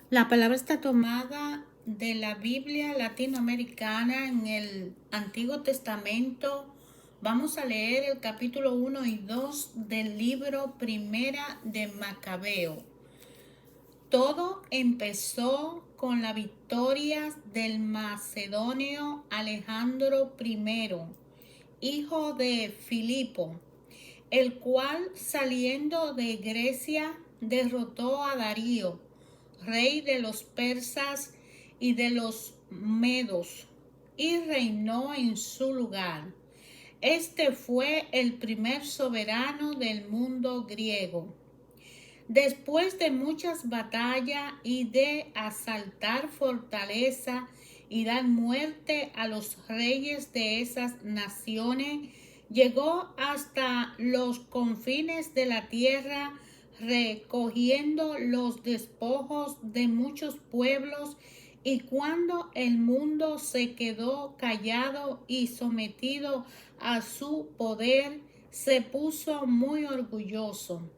La palabra está tomada de la Biblia latinoamericana en el Antiguo Testamento. Vamos a leer el capítulo 1 y 2 del libro Primera de Macabeo. Todo empezó con la victoria del macedonio Alejandro I, hijo de Filipo, el cual saliendo de Grecia derrotó a Darío, rey de los persas y de los medos, y reinó en su lugar. Este fue el primer soberano del mundo griego. Después de muchas batallas y de asaltar fortaleza y dar muerte a los reyes de esas naciones, llegó hasta los confines de la tierra, recogiendo los despojos de muchos pueblos, y cuando el mundo se quedó callado y sometido a su poder, se puso muy orgulloso.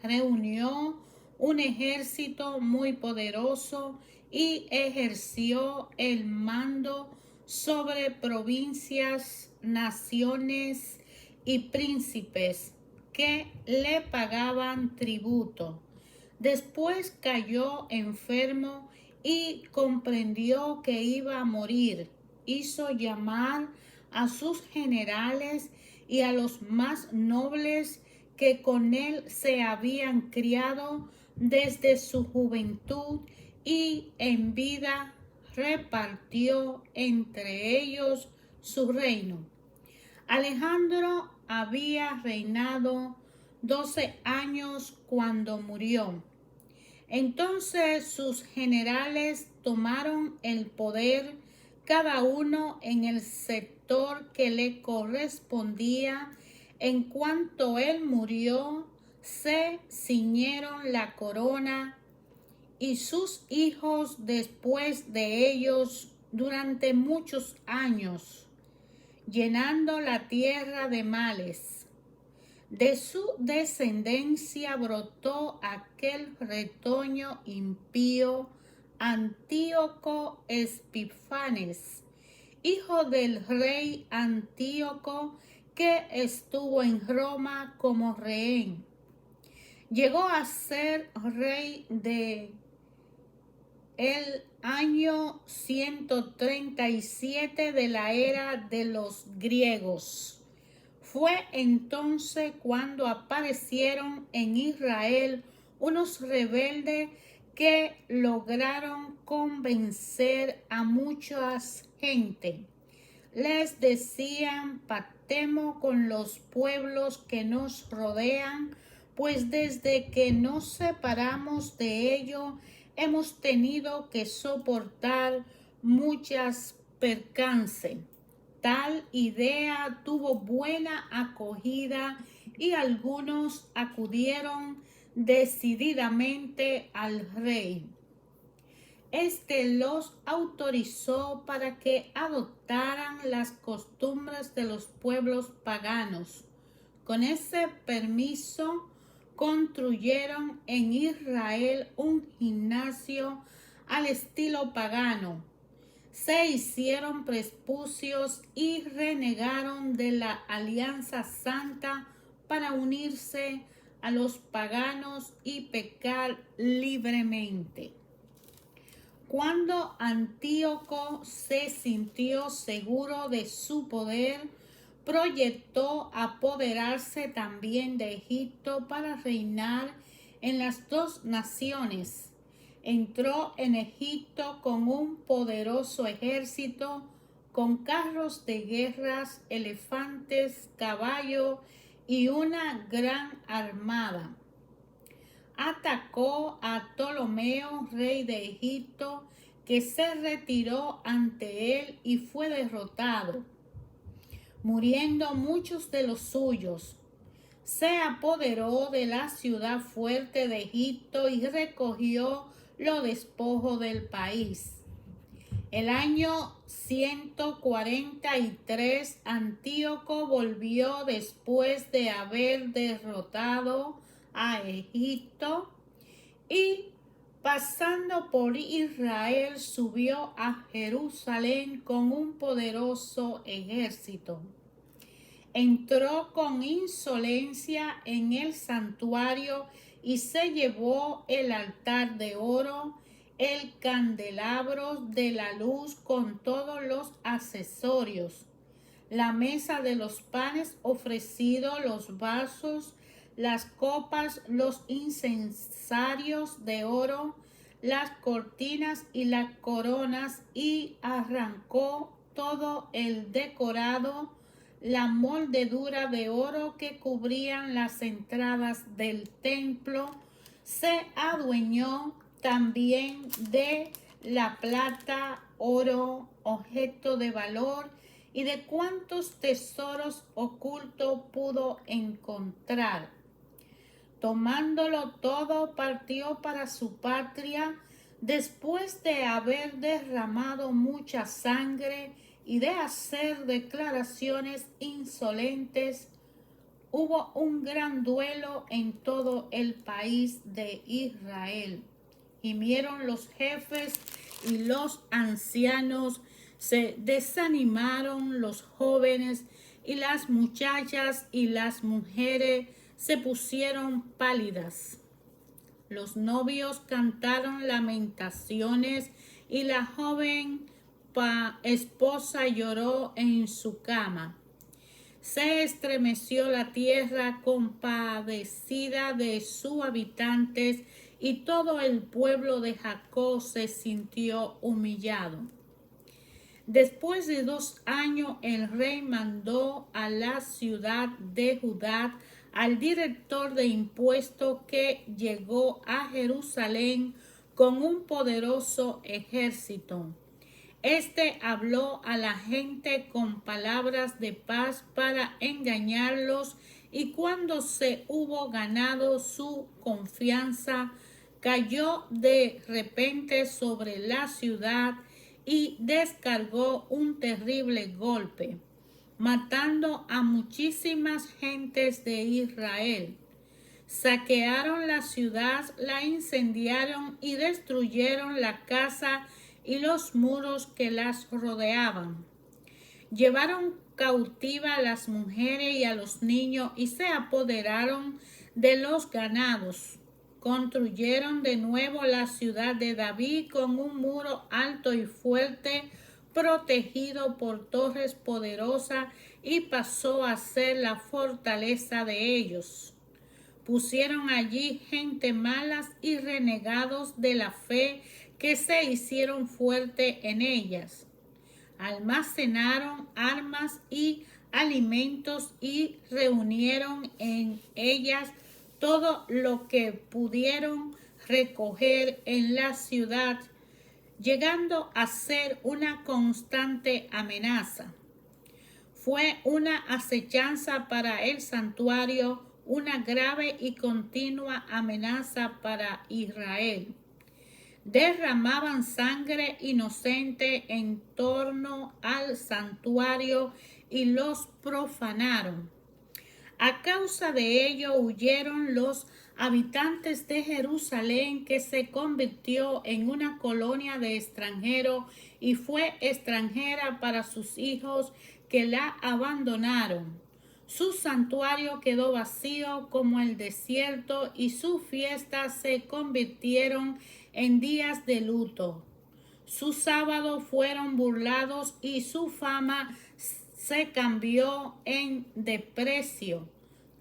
Reunió un ejército muy poderoso y ejerció el mando sobre provincias, naciones y príncipes que le pagaban tributo. Después cayó enfermo y comprendió que iba a morir. Hizo llamar a sus generales y a los más nobles que con él se habían criado desde su juventud, y en vida repartió entre ellos su reino. Alejandro había reinado 12 años cuando murió. Entonces sus generales tomaron el poder, cada uno en el sector que le correspondía. En cuanto él murió, se ciñeron la corona, y sus hijos después de ellos durante muchos años, llenando la tierra de males. De su descendencia brotó aquel retoño impío, Antíoco Epifanes, hijo del rey Antíoco, que estuvo en Roma como rehén. Llegó a ser rey de el año 137 de la era de los griegos. Fue entonces cuando aparecieron en Israel unos rebeldes que lograron convencer a mucha gente. Les decían: pactemos con los pueblos que nos rodean, pues desde que nos separamos de ellos hemos tenido que soportar muchas percances. Tal idea tuvo buena acogida y algunos acudieron decididamente al rey. Este los autorizó para que adoptaran las costumbres de los pueblos paganos. Con ese permiso construyeron en Israel un gimnasio al estilo pagano. Se hicieron prespucios y renegaron de la alianza santa para unirse a los paganos y pecar libremente. Cuando Antíoco se sintió seguro de su poder, proyectó apoderarse también de Egipto para reinar en las dos naciones. Entró en Egipto con un poderoso ejército, con carros de guerras, elefantes, caballos y una gran armada. Atacó a Ptolomeo, rey de Egipto, que se retiró ante él y fue derrotado, muriendo muchos de los suyos. Se apoderó de la ciudad fuerte de Egipto y recogió los despojos del país. El año 143, Antíoco volvió después de haber derrotado a Egipto y pasando por Israel, subió a Jerusalén con un poderoso ejército. Entró con insolencia en el santuario y se llevó el altar de oro, el candelabro de la luz con todos los accesorios, la mesa de los panes ofrecidos, los vasos, las copas, los incensarios de oro, las cortinas y las coronas, y arrancó todo el decorado, la moldedura de oro que cubrían las entradas del templo. Se adueñó también de la plata, oro, objeto de valor, y de cuantos tesoros ocultos pudo encontrar. Tomándolo todo, partió para su patria, después de haber derramado mucha sangre y de hacer declaraciones insolentes. Hubo un gran duelo en todo el país de Israel. Gimieron los jefes y los ancianos, se desanimaron los jóvenes, y las muchachas y las mujeres se pusieron pálidas. Los novios cantaron lamentaciones, y la joven esposa lloró en su cama. Se estremeció la tierra compadecida de sus habitantes, y todo el pueblo de Jacob se sintió humillado. Después de 2 años, el rey mandó a la ciudad de Judá al director de impuestos, que llegó a Jerusalén con un poderoso ejército. Este habló a la gente con palabras de paz para engañarlos, y cuando se hubo ganado su confianza, cayó de repente sobre la ciudad y descargó un terrible golpe, matando a muchísimas gentes de Israel. Saquearon la ciudad, la incendiaron y destruyeron la casa y los muros que las rodeaban. Llevaron cautiva a las mujeres y a los niños y se apoderaron de los ganados. Construyeron de nuevo la ciudad de David con un muro alto y fuerte, protegido por torres poderosas, y pasó a ser la fortaleza de ellos. Pusieron allí gente malas y renegados de la fe, que se hicieron fuerte en ellas. Almacenaron armas y alimentos y reunieron en ellas todo lo que pudieron recoger en la ciudad, llegando a ser una constante amenaza. Fue una acechanza para el santuario, una grave y continua amenaza para Israel. Derramaban sangre inocente en torno al santuario y los profanaron. A causa de ello huyeron los habitantes de Jerusalén, que se convirtió en una colonia de extranjeros y fue extranjera para sus hijos, que la abandonaron. Su santuario quedó vacío como el desierto, y sus fiestas se convirtieron en días de luto. Sus sábados fueron burlados y su fama se cambió en desprecio.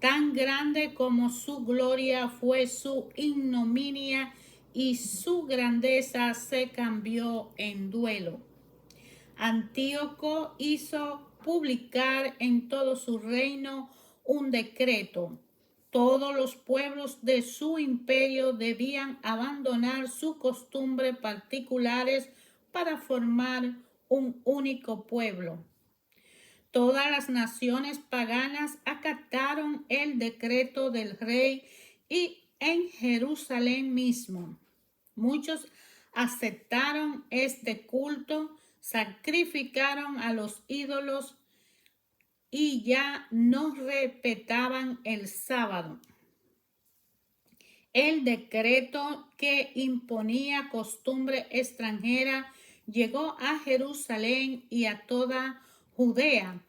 Tan grande como su gloria fue su ignominia, y su grandeza se cambió en duelo. Antíoco hizo publicar en todo su reino un decreto. Todos los pueblos de su imperio debían abandonar sus costumbres particulares para formar un único pueblo. Todas las naciones paganas acataron el decreto del rey, y en Jerusalén mismo muchos aceptaron este culto, sacrificaron a los ídolos y ya no respetaban el sábado. El decreto que imponía costumbre extranjera llegó a Jerusalén y a toda Judea.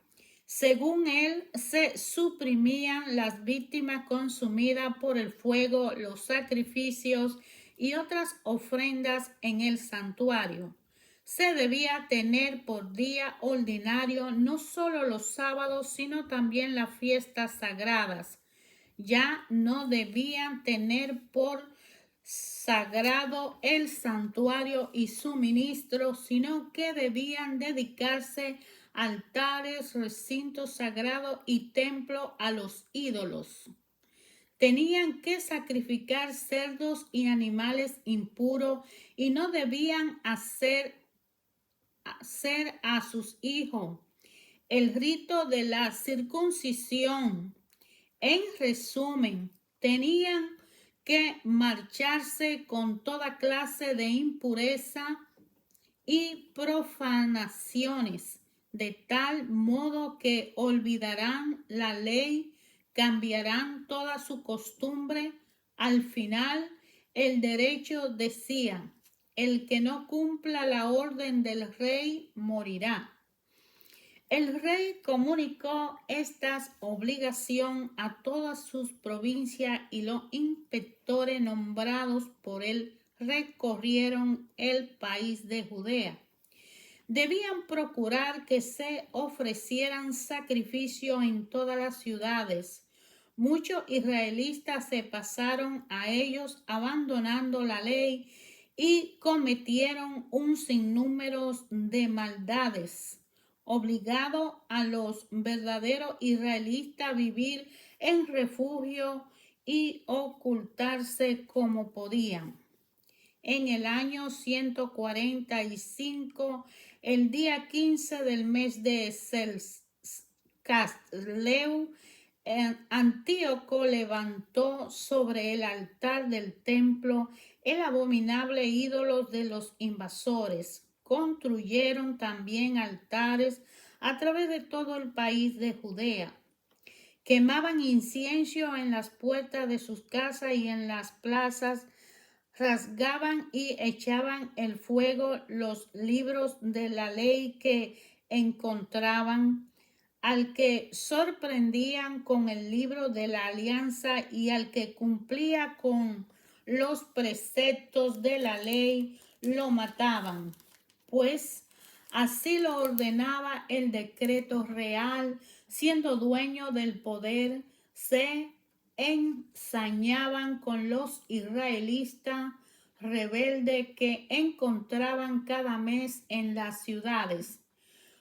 Según él, se suprimían las víctimas consumidas por el fuego, los sacrificios y otras ofrendas en el santuario. Se debía tener por día ordinario no solo los sábados, sino también las fiestas sagradas. Ya no debían tener por sagrado el santuario y su ministro, sino que debían dedicarse altares, recintos sagrados y templo a los ídolos. Tenían que sacrificar cerdos y animales impuros y no debían hacer a sus hijos. El rito de la circuncisión. En resumen, tenían que marcharse con toda clase de impureza y profanaciones, de tal modo que olvidarán la ley, cambiarán toda su costumbre. Al final, el derecho decía: el que no cumpla la orden del rey morirá. El rey comunicó esta obligación a todas sus provincias y los inspectores nombrados por él recorrieron el país de Judea. Debían procurar que se ofrecieran sacrificios en todas las ciudades. Muchos israelitas se pasaron a ellos abandonando la ley y cometieron un sinnúmero de maldades, obligado a los verdaderos israelitas a vivir en refugio y ocultarse como podían. En el año 145, el día 15 del mes de Casleu, Antíoco levantó sobre el altar del templo el abominable ídolo de los invasores. Construyeron también altares a través de todo el país de Judea. Quemaban incienso en las puertas de sus casas y en las plazas. Rasgaban y echaban el fuego los libros de la ley que encontraban. Al que sorprendían con el libro de la alianza y al que cumplía con los preceptos de la ley, lo mataban, pues así lo ordenaba el decreto real. Siendo dueño del poder, se ensañaban con los israelitas rebeldes que encontraban cada mes en las ciudades.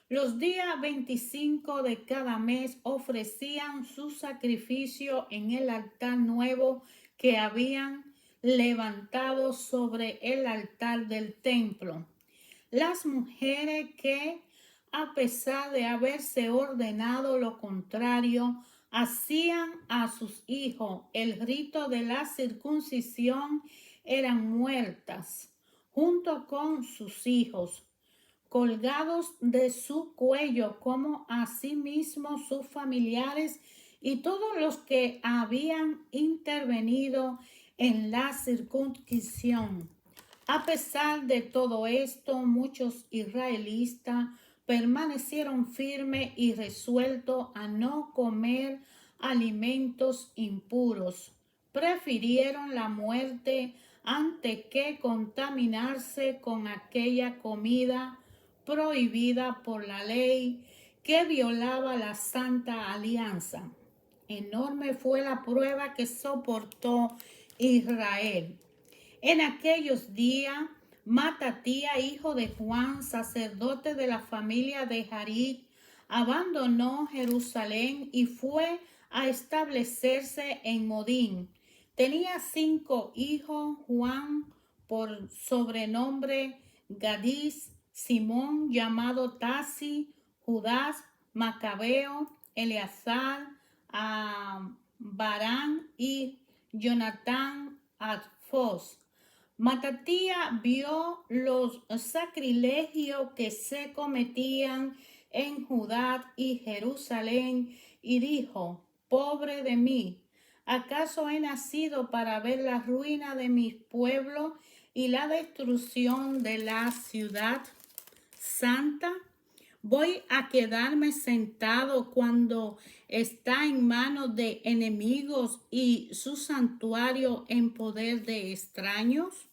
Los días 25 de cada mes ofrecían su sacrificio en el altar nuevo que habían levantado sobre el altar del templo. Las mujeres que, a pesar de haberse ordenado lo contrario, hacían a sus hijos el rito de la circuncisión, eran muertas junto con sus hijos, colgados de su cuello, como asimismo sus familiares y todos los que habían intervenido en la circuncisión. A pesar de todo esto, muchos israelitas permanecieron firmes y resueltos a no comer alimentos impuros. Prefirieron la muerte antes que contaminarse con aquella comida prohibida por la ley que violaba la Santa Alianza. Enorme fue la prueba que soportó Israel. En aquellos días, Matatía, hijo de Juan, sacerdote de la familia de Jarid, abandonó Jerusalén y fue a establecerse en Modín. Tenía 5 hijos: Juan, por sobrenombre Gadís; Simón, llamado Tasi; Judas, Macabeo; Eleazar, Barán y Jonatán, Adfos. Matatía vio los sacrilegios que se cometían en Judá y Jerusalén y dijo: pobre de mí, ¿Acaso he nacido para ver la ruina de mi pueblo y la destrucción de la ciudad santa? ¿Voy a quedarme sentado cuando está en manos de enemigos y su santuario en poder de extraños?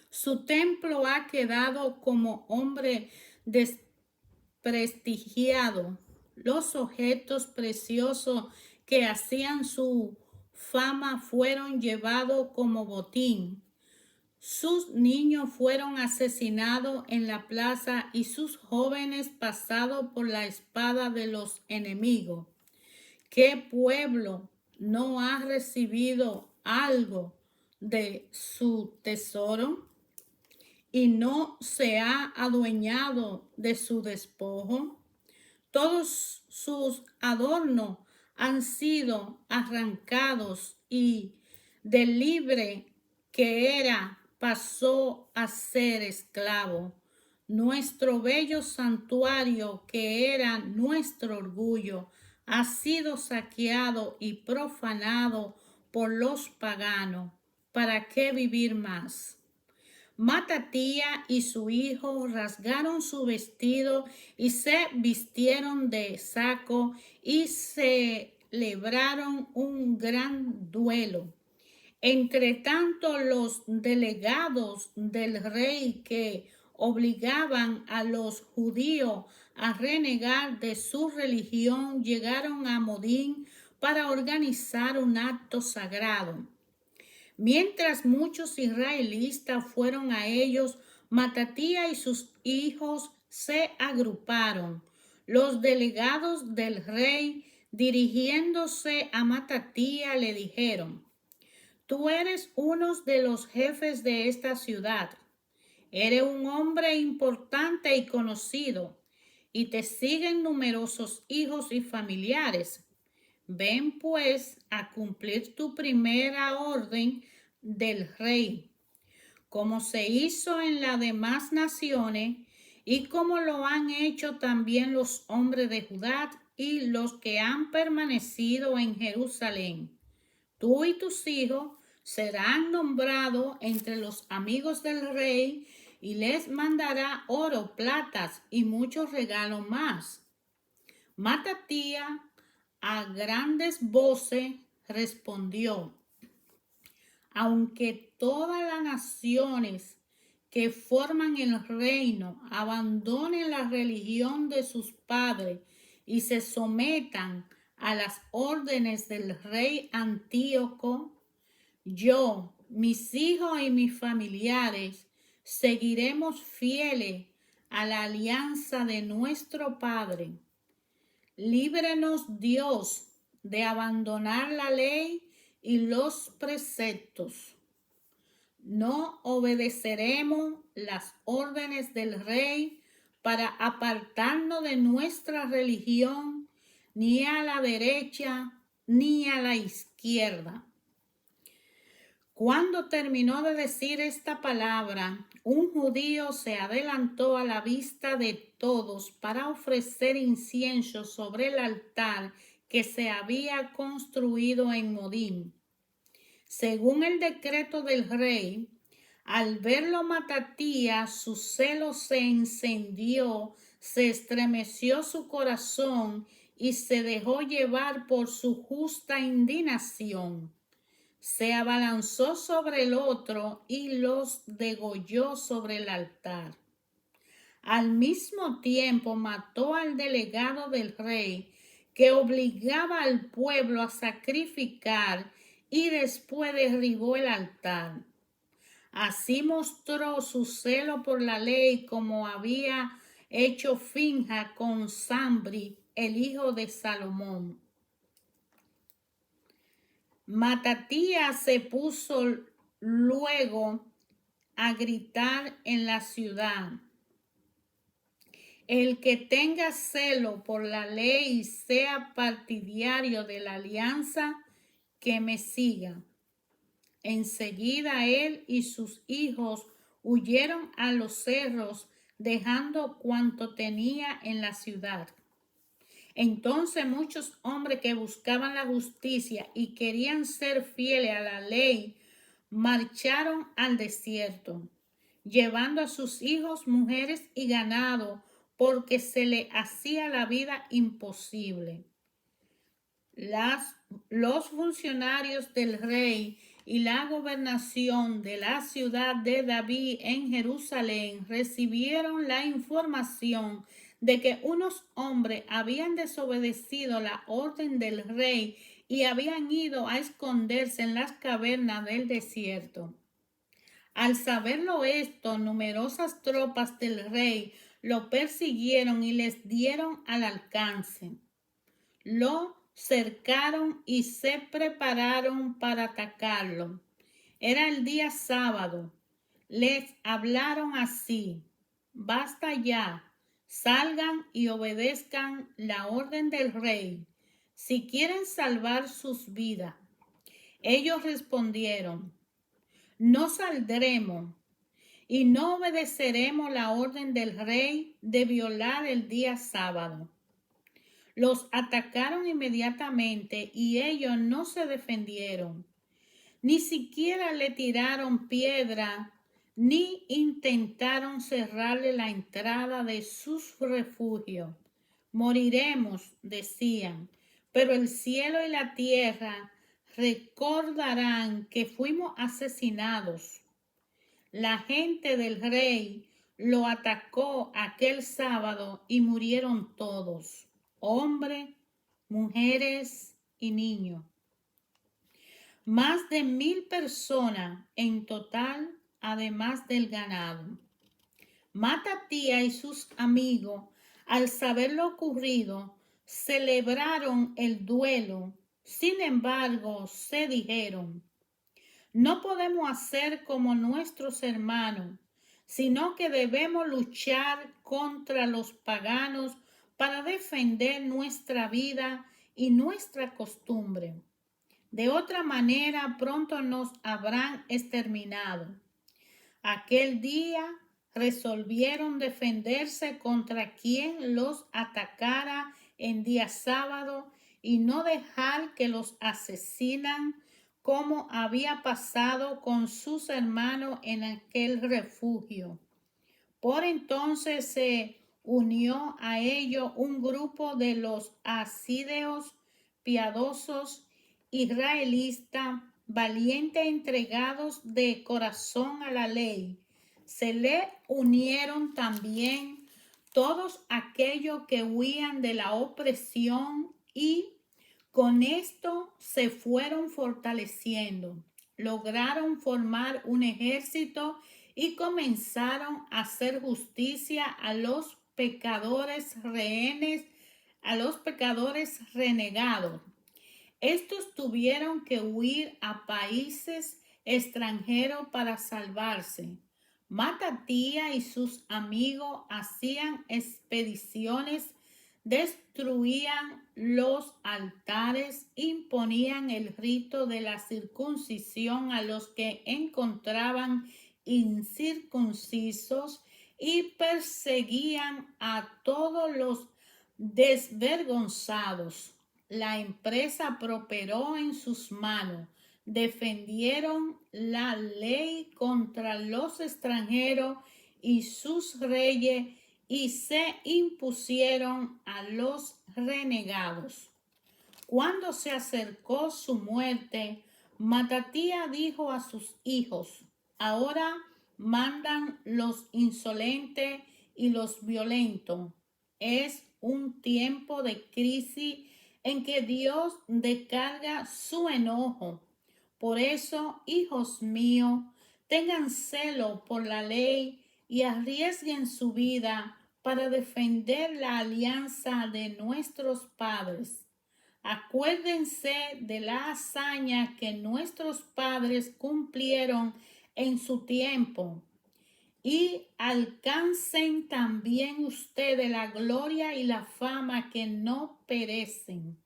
Su templo ha quedado como hombre desprestigiado. Los objetos preciosos que hacían su fama fueron llevados como botín. Sus niños fueron asesinados en la plaza y sus jóvenes pasados por la espada de los enemigos. ¿Qué pueblo no ha recibido algo de su tesoro y no se ha adueñado de su despojo? Todos sus adornos han sido arrancados y del libre que era pasó a ser esclavo. Nuestro bello santuario, que era nuestro orgullo, ha sido saqueado y profanado por los paganos. ¿Para qué vivir más? Matatía y su hijo rasgaron su vestido y se vistieron de saco y celebraron un gran duelo. Entre tanto, los delegados del rey que obligaban a los judíos a renegar de su religión llegaron a Modín para organizar un acto sagrado. Mientras muchos israelitas fueron a ellos, Matatía y sus hijos se agruparon. Los delegados del rey, dirigiéndose a Matatía, le dijeron: Tú eres uno de los jefes de esta ciudad. Eres un hombre importante y conocido, y te siguen numerosos hijos y familiares. Ven pues a cumplir tu primera orden del rey, como se hizo en las demás naciones y como lo han hecho también los hombres de Judá y los que han permanecido en Jerusalén. Tú y tus hijos serán nombrados entre los amigos del rey y les mandará oro, platas y muchos regalos más. Matatía a grandes voces respondió: Aunque todas las naciones que forman el reino abandonen la religión de sus padres y se sometan a las órdenes del rey Antíoco, yo, mis hijos y mis familiares seguiremos fieles a la alianza de nuestro Padre. Líbrenos Dios de abandonar la ley y los preceptos. No obedeceremos las órdenes del rey para apartarnos de nuestra religión, ni a la derecha ni a la izquierda. Cuando terminó de decir esta palabra, un judío se adelantó a la vista de todos para ofrecer incienso sobre el altar que se había construido en Modín. Según el decreto del rey, al verlo Matatía, su celo se encendió, se estremeció su corazón y se dejó llevar por su justa indignación. Se abalanzó sobre el otro y los degolló sobre el altar. Al mismo tiempo mató al delegado del rey, que obligaba al pueblo a sacrificar, y después derribó el altar. Así mostró su celo por la ley, como había hecho Finja con Zambri, el hijo de Salomón. Matatía se puso luego a gritar en la ciudad: El que tenga celo por la ley y sea partidario de la alianza, que me siga. Enseguida él y sus hijos huyeron a los cerros, dejando cuanto tenía en la ciudad. Entonces muchos hombres que buscaban la justicia y querían ser fieles a la ley marcharon al desierto, llevando a sus hijos, mujeres y ganado, porque se le hacía la vida imposible. Los funcionarios del rey y la gobernación de la ciudad de David en Jerusalén recibieron la información de que unos hombres habían desobedecido la orden del rey y habían ido a esconderse en las cavernas del desierto. Al saberlo esto, numerosas tropas del rey lo persiguieron y les dieron al alcance. Lo cercaron y se prepararon para atacarlo. Era el día sábado. Les hablaron así: basta ya, salgan y obedezcan la orden del rey, si quieren salvar sus vidas. Ellos respondieron: no saldremos y no obedeceremos la orden del rey de violar el día sábado. Los atacaron inmediatamente y ellos no se defendieron. Ni siquiera le tiraron piedra ni intentaron cerrarle la entrada de sus refugios. Moriremos, decían, pero el cielo y la tierra recordarán que fuimos asesinados. La gente del rey lo atacó aquel sábado y murieron todos, hombres, mujeres y niños. Más de 1,000 personas en total, además del ganado. Matatía y sus amigos, al saber lo ocurrido, celebraron el duelo. Sin embargo, se dijeron: no podemos hacer como nuestros hermanos, sino que debemos luchar contra los paganos para defender nuestra vida y nuestra costumbre. De otra manera, pronto nos habrán exterminado. Aquel día resolvieron defenderse contra quien los atacara en día sábado y no dejar que los asesinan, como había pasado con sus hermanos en aquel refugio. Por entonces se unió a ellos un grupo de los asideos piadosos israelitas, valientes, entregados de corazón a la ley. Se le unieron también todos aquellos que huían de la opresión y con esto se fueron fortaleciendo. Lograron formar un ejército y comenzaron a hacer justicia a los pecadores rehenes, a los pecadores renegados. Estos tuvieron que huir a países extranjeros para salvarse. Matatía y sus amigos hacían expediciones, destruían los altares, imponían el rito de la circuncisión a los que encontraban incircuncisos y perseguían a todos los desvergonzados. La empresa prosperó en sus manos. Defendieron la ley contra los extranjeros y sus reyes y se impusieron a los renegados. Cuando se acercó su muerte, Matatía dijo a sus hijos: ahora mandan los insolentes y los violentos. Es un tiempo de crisis en que Dios descarga su enojo. Por eso, hijos míos, tengan celo por la ley y arriesguen su vida para defender la alianza de nuestros padres. Acuérdense de la hazaña que nuestros padres cumplieron en su tiempo y alcancen también ustedes la gloria y la fama que no perecen.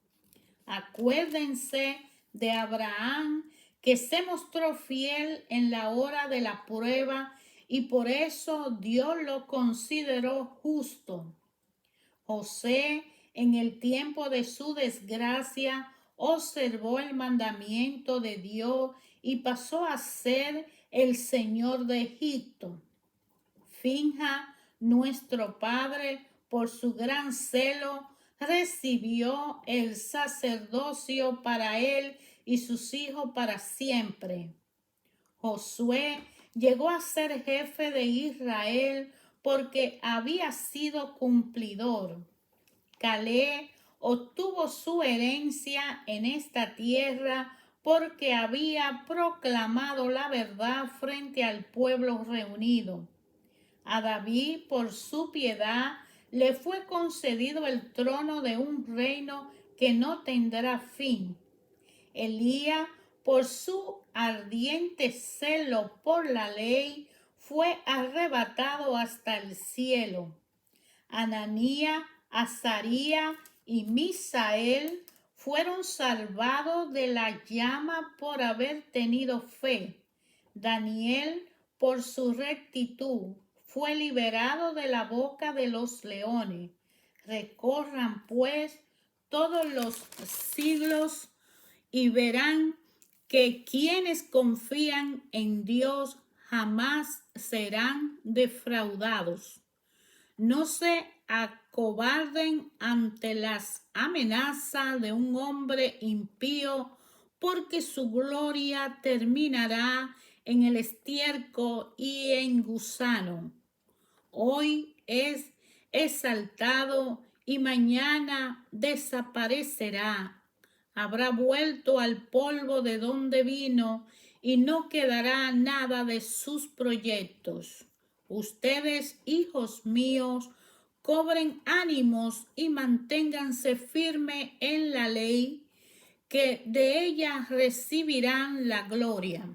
Acuérdense de Abraham, que se mostró fiel en la hora de la prueba y por eso Dios lo consideró justo. José, en el tiempo de su desgracia, observó el mandamiento de Dios y pasó a ser el señor de Egipto. Finja, nuestro padre, por su gran celo, recibió el sacerdocio para él y sus hijos para siempre. Josué llegó a ser jefe de Israel porque había sido cumplidor. Caleb obtuvo su herencia en esta tierra porque había proclamado la verdad frente al pueblo reunido. A David, por su piedad, le fue concedido el trono de un reino que no tendrá fin. Elías, por su ardiente celo por la ley, fue arrebatado hasta el cielo. Ananías, Azarías y Misael fueron salvados de la llama por haber tenido fe. Daniel, por su rectitud, fue liberado de la boca de los leones. Recorran pues todos los siglos y verán que quienes confían en Dios jamás serán defraudados. No se acobarden ante las amenazas de un hombre impío, porque su gloria terminará en el estiércol y en gusano. Hoy es exaltado y mañana desaparecerá. Habrá vuelto al polvo de donde vino y no quedará nada de sus proyectos. Ustedes, hijos míos, cobren ánimos y manténganse firmes en la ley, que de ella recibirán la gloria.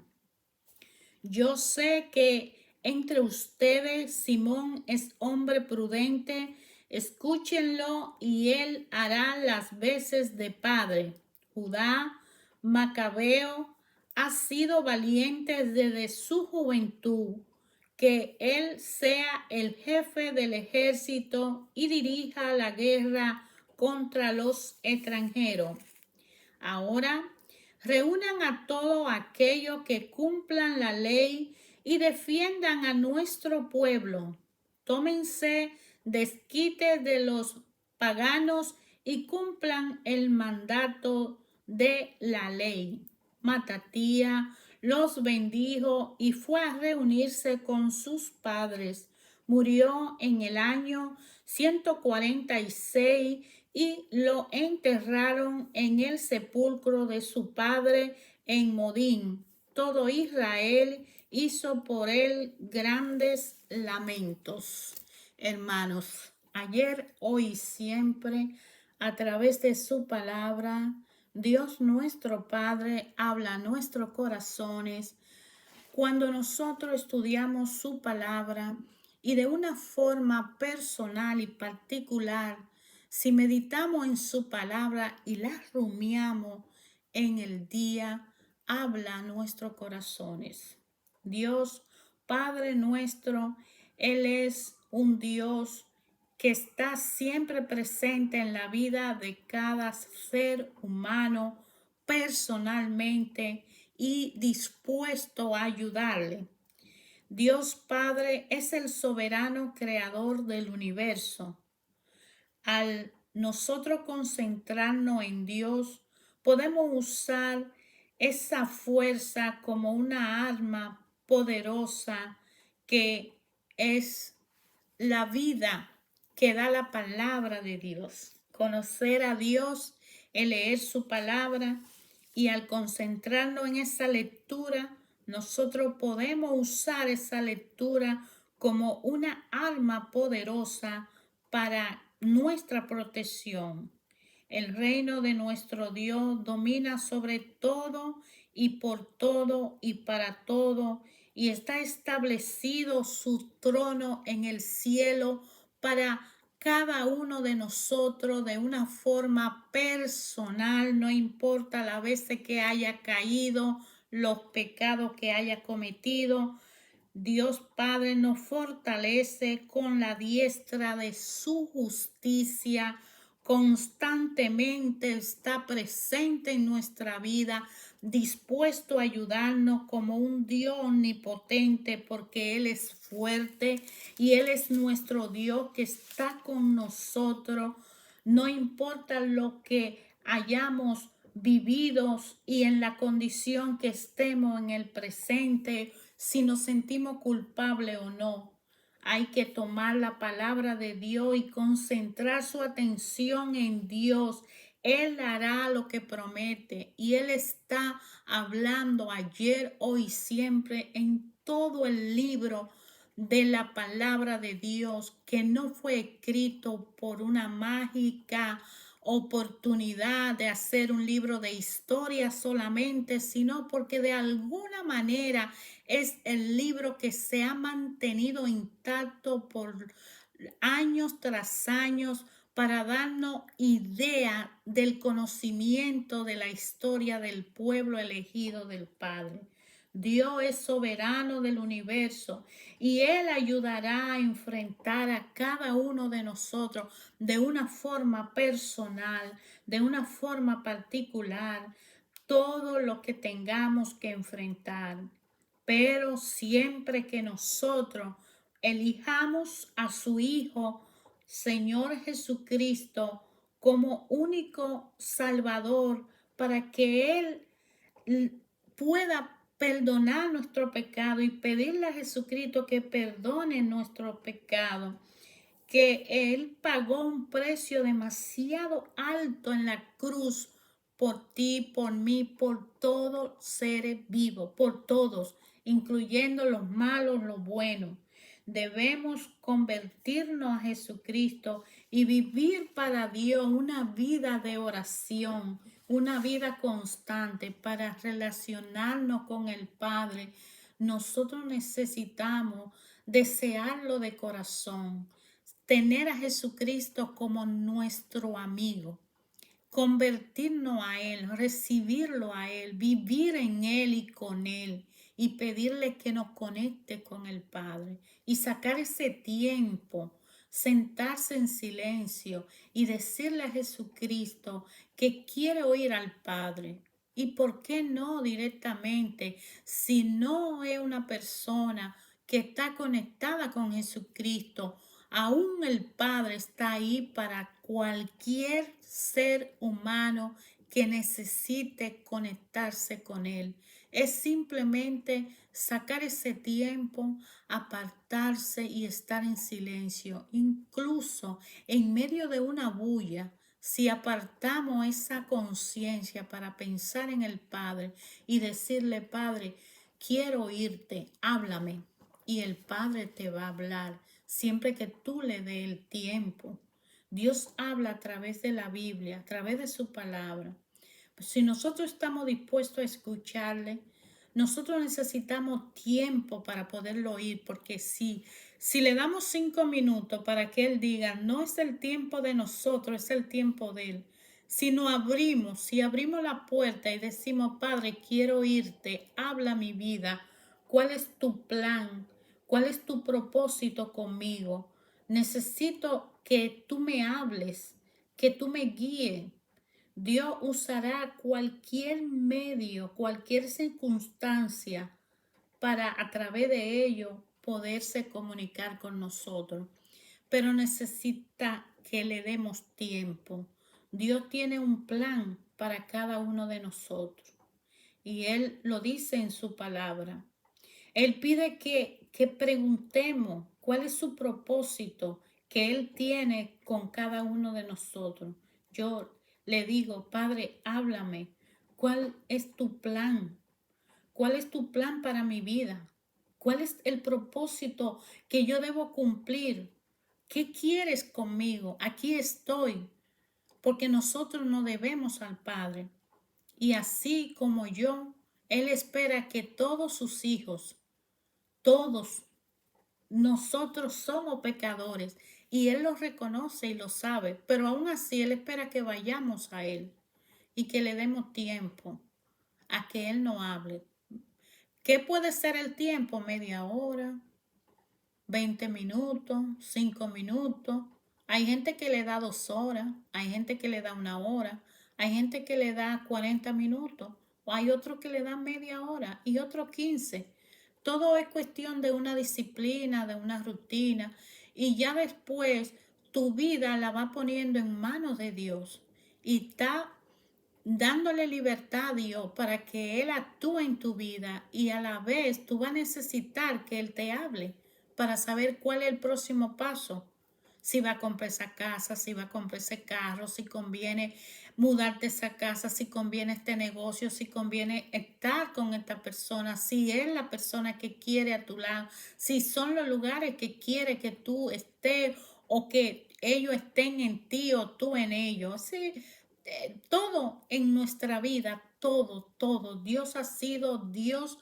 Yo sé que entre ustedes Simón es hombre prudente, escúchenlo y él hará las veces de padre. Judá, Macabeo, ha sido valiente desde su juventud. Que él sea el jefe del ejército y dirija la guerra contra los extranjeros. Ahora, reúnan a todos aquellos que cumplan la ley y defiendan a nuestro pueblo. Tómense desquite de los paganos y cumplan el mandato de la ley. Matatía los bendijo y fue a reunirse con sus padres. Murió en el año 146 y lo enterraron en el sepulcro de su padre en Modín. Todo Israel hizo por él grandes lamentos. Hermanos, ayer, hoy y siempre, a través de su palabra, Dios nuestro Padre habla a nuestros corazones cuando nosotros estudiamos su palabra y de una forma personal y particular. Si meditamos en su palabra y la rumiamos en el día, habla a nuestros corazones. Dios, Padre nuestro, Él es un Dios que está siempre presente en la vida de cada ser humano personalmente y dispuesto a ayudarle. Dios Padre es el soberano creador del universo. Al nosotros concentrarnos en Dios, podemos usar esa fuerza como una arma poderosa que es la vida que da la palabra de Dios. Conocer a Dios, el leer su palabra, y al concentrarnos en esa lectura, nosotros podemos usar esa lectura como una arma poderosa para nuestra protección. El reino de nuestro Dios domina sobre todo y por todo y para todo, y está establecido su trono en el cielo para cada uno de nosotros de una forma personal, no importa las veces que haya caído, los pecados que haya cometido. Dios Padre nos fortalece con la diestra de su justicia, constantemente está presente en nuestra vida, dispuesto a ayudarnos como un Dios omnipotente, porque Él es fuerte y Él es nuestro Dios que está con nosotros. No importa lo que hayamos vivido y en la condición que estemos en el presente, si nos sentimos culpables o no. Hay que tomar la palabra de Dios y concentrar su atención en Dios. Él hará lo que promete y Él está hablando ayer, hoy, siempre en todo el libro de la palabra de Dios, que no fue escrito por una mágica oportunidad de hacer un libro de historia solamente, sino porque de alguna manera es el libro que se ha mantenido intacto por años tras años para darnos idea del conocimiento de la historia del pueblo elegido del Padre. Dios es soberano del universo y Él ayudará a enfrentar a cada uno de nosotros de una forma personal, de una forma particular, todo lo que tengamos que enfrentar. Pero siempre que nosotros elijamos a su Hijo, Señor Jesucristo, como único Salvador, para que Él pueda perdonar nuestro pecado y pedirle a Jesucristo que perdone nuestro pecado, que Él pagó un precio demasiado alto en la cruz por ti, por mí, por todo ser vivo, por todos, incluyendo los malos, los buenos. Debemos convertirnos a Jesucristo y vivir para Dios una vida de oración, una vida constante para relacionarnos con el Padre. Nosotros necesitamos desearlo de corazón, tener a Jesucristo como nuestro amigo, convertirnos a Él, recibirlo a Él, vivir en Él y con Él y pedirle que nos conecte con el Padre y sacar ese tiempo, sentarse en silencio y decirle a Jesucristo que quiere oír al Padre. ¿Y por qué no directamente? Si no es una persona que está conectada con Jesucristo, aún el Padre está ahí para cualquier ser humano que necesite conectarse con Él. Es simplemente sacar ese tiempo, apartarse y estar en silencio. Incluso en medio de una bulla, si apartamos esa conciencia para pensar en el Padre y decirle, Padre, quiero oírte, háblame. Y el Padre te va a hablar siempre que tú le des el tiempo. Dios habla a través de la Biblia, a través de su palabra. Si nosotros estamos dispuestos a escucharle, nosotros necesitamos tiempo para poderlo oír, porque si le damos 5 minutos para que Él diga, no es el tiempo de nosotros, es el tiempo de Él. Si nos abrimos, si abrimos la puerta y decimos, Padre, quiero oírte, habla mi vida, ¿cuál es tu plan? ¿Cuál es tu propósito conmigo? Necesito que tú me hables, que tú me guíes. Dios usará cualquier medio, cualquier circunstancia para a través de ello poderse comunicar con nosotros. Pero necesita que le demos tiempo. Dios tiene un plan para cada uno de nosotros y Él lo dice en su palabra. Él pide que preguntemos cuál es su propósito que Él tiene con cada uno de nosotros. Yo le digo, Padre, háblame. ¿Cuál es tu plan? ¿Cuál es tu plan para mi vida? ¿Cuál es el propósito que yo debo cumplir? ¿Qué quieres conmigo? Aquí estoy, porque nosotros no debemos al Padre. Y así como yo, Él espera que todos sus hijos, todos nosotros somos pecadores y Él lo reconoce y lo sabe, pero aún así Él espera que vayamos a Él y que le demos tiempo a que Él nos hable. ¿Qué puede ser el tiempo? Media hora, 20 minutos, 5 minutos. Hay gente que le da 2 horas, hay gente que le da 1 hora, hay gente que le da 40 minutos, o hay otros que le dan media hora y otros 15. Todo es cuestión de una disciplina, de una rutina, y ya después tu vida la va poniendo en manos de Dios y está dándole libertad a Dios para que Él actúe en tu vida, y a la vez tú vas a necesitar que Él te hable para saber cuál es el próximo paso. Si va a comprar esa casa, si va a comprar ese carro, si conviene mudarte a esa casa, si conviene este negocio, si conviene estar con esta persona, si es la persona que quiere a tu lado, si son los lugares que quiere que tú estés o que ellos estén en ti o tú en ellos. Sí, todo en nuestra vida, todo. Dios ha sido Dios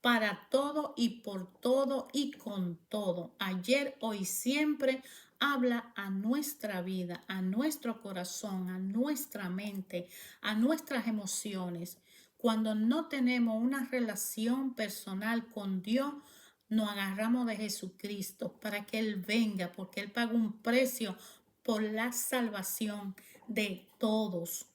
para todo y por todo y con todo. Ayer, hoy, siempre habla a nuestra vida, a nuestro corazón, a nuestra mente, a nuestras emociones. Cuando no tenemos una relación personal con Dios, nos agarramos de Jesucristo para que Él venga, porque Él pagó un precio por la salvación de todos,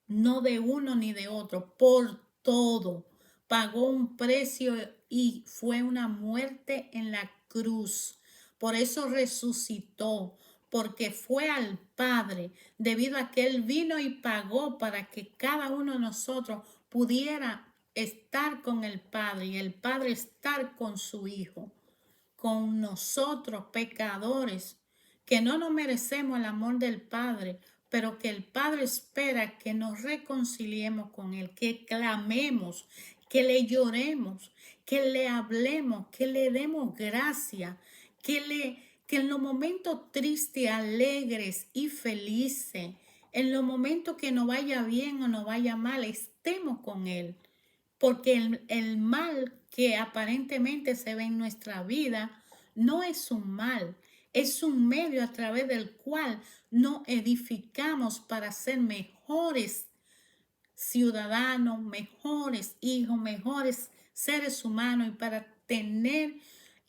no de uno ni de otro, por todo. Pagó un precio y fue una muerte en la cruz. Por eso resucitó, porque fue al Padre, debido a que Él vino y pagó para que cada uno de nosotros pudiera estar con el Padre y el Padre estar con su Hijo, con nosotros pecadores, que no nos merecemos el amor del Padre, pero que el Padre espera que nos reconciliemos con Él, que clamemos, que le lloremos, que le hablemos, que le demos gracia, que en los momentos tristes, alegres y felices, en los momentos que nos vaya bien o nos vaya mal, estemos con Él. Porque el mal que aparentemente se ve en nuestra vida no es un mal, es un medio a través del cual nos edificamos para ser mejores ciudadanos, mejores hijos, mejores seres humanos, y para tener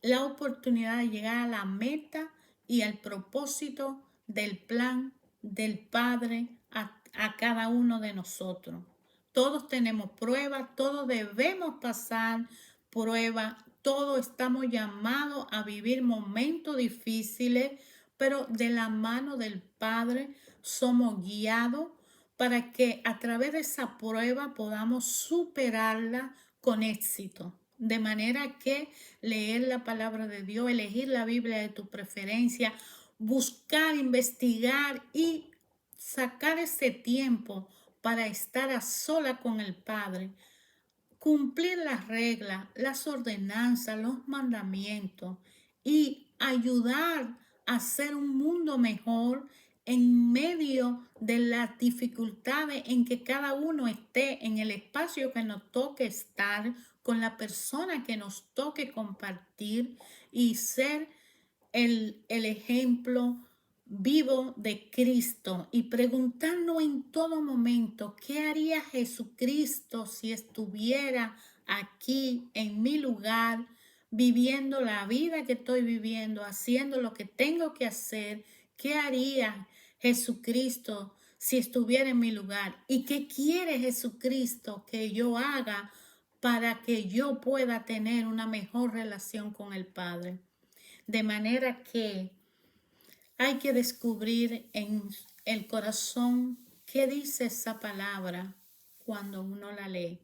la oportunidad de llegar a la meta y al propósito del plan del Padre a cada uno de nosotros. Todos tenemos pruebas, todos debemos pasar pruebas, todos estamos llamados a vivir momentos difíciles, pero de la mano del Padre somos guiados para que a través de esa prueba podamos superarla con éxito. De manera que leer la palabra de Dios, elegir la Biblia de tu preferencia, buscar, investigar y sacar ese tiempo para estar a sola con el Padre, cumplir las reglas, las ordenanzas, los mandamientos y ayudar a hacer un mundo mejor en medio de las dificultades en que cada uno esté, en el espacio que nos toque estar, con la persona que nos toque compartir, y ser el ejemplo vivo de Cristo, y preguntarnos en todo momento: ¿qué haría Jesucristo si estuviera aquí en mi lugar, viviendo la vida que estoy viviendo, haciendo lo que tengo que hacer? ¿Qué haría Jesucristo si estuviera en mi lugar? ¿Y qué quiere Jesucristo que yo haga para que yo pueda tener una mejor relación con el Padre? De manera que hay que descubrir en el corazón qué dice esa palabra cuando uno la lee.